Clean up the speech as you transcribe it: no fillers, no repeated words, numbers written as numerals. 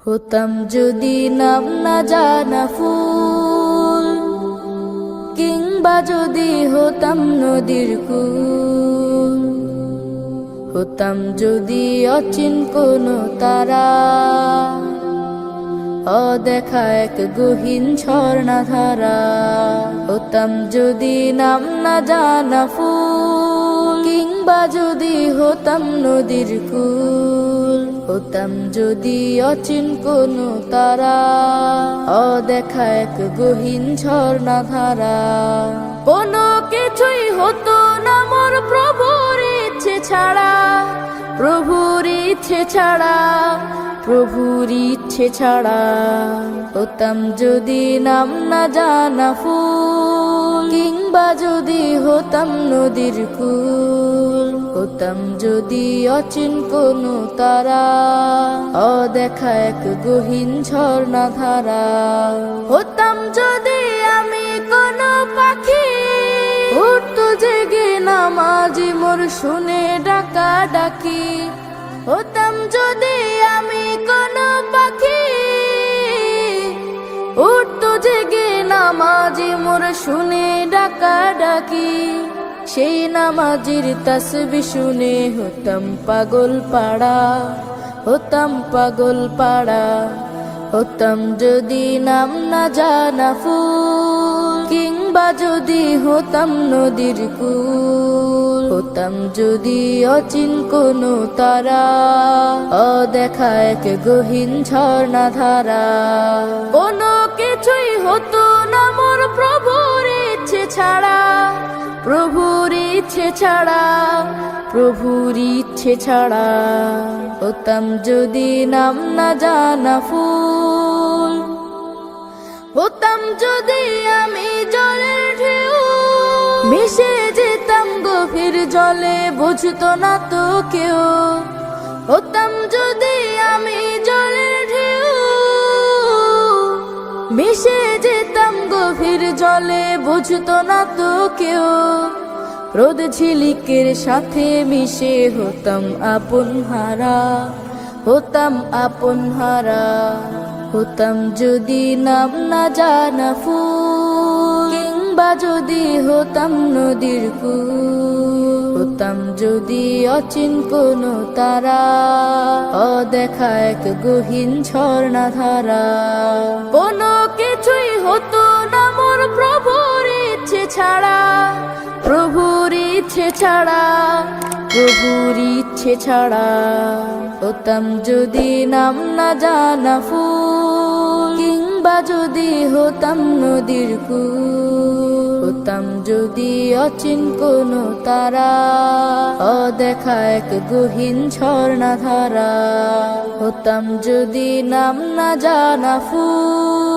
হতাম যদি নাম না জানা ফুল, কিংবা যদি হতাম নদীর কূল, হতাম যদি অচিন কোনো তারা, অদেখা এক গহীন ঝর্ণাধারা। হতাম যদি নাম না জানা ফুল, কিংবা যদি হতাম নদীর কূল, হতাম যদি অচিন কোনো তারা, অদেখা এক গহীন ঝর্ণাধারা। কোনো কিছুই হতো না মোর প্রভুর ইচ্ছে ছাড়া, প্রভুর ইচ্ছে ছাড়া, প্রভুর ইচ্ছে ছাড়া। হতাম যদি নাম না জানা ফুল, কিংবা যদি হতাম নদীর কূল, হতাম যদি অচিন কোনো তারা, অদেখা এক গহীন ঝর্ণাধারা। হতাম যদি আমি কোনো পাখি, উড়তো জেগে নামাজি মোর শুনে ডাকা ডাকি। হতাম যদি আমি কোনো পাখি, উড়তো জেগে নামাজি মোর শুনে ডাকা ডাকি। সেই নামাজির তাসবিহ শুনে হতাম পাগল পাড়া, হতাম পাগল পাড়া। হতাম যদি নাম না জানা ফুল, কিংবা যদি হতাম নদীর কূল, হতাম যদি অচিন কোনো তারা, অদেখা এক গহীন ঝর্ণাধারা। কোনো কিছুই হতো না মোর প্রভুর ইচ্ছে ছাড়া, প্রভুর ইচ্ছে ছাড়া, প্রভুর ইচ্ছে ছাড়া। হতাম যদি নাম না জানা ফুল, হতাম যদি আমি জলের ঢেউ, মিশে যেতাম গভীর জলে বুঝতো না তো কেউ। হতাম যদি আমি জলের ঢেউ, মিশে যেতাম গভীর জলে বুঝতো না তো কেউ। রোদ ঝিলিকের সাথে মিশে হতাম আপন হারা, হতাম আপন হারা। হতাম যদি নাম না জানা ফুল, কিংবা যদি হতাম নদীর কূল, হতাম যদি অচিন কোনো তারা, অদেখা এক গহীন ঝর্ণাধারা। কোনো কিছুই হতো না মোর প্রভুর ইচ্ছে ছাড়া, প্রভুর ইচ্ছে ছাড়া, প্রভুর ইচ্ছে ছাড়া। হতাম যদি নাম না জানা ফুল, কিংবা যদি হতাম নদীর কূল, হতাম যদি অচিন কোনো তারা, অদেখা এক গহীন ঝর্ণাধারা। হতাম যদি নাম না জানা ফুল।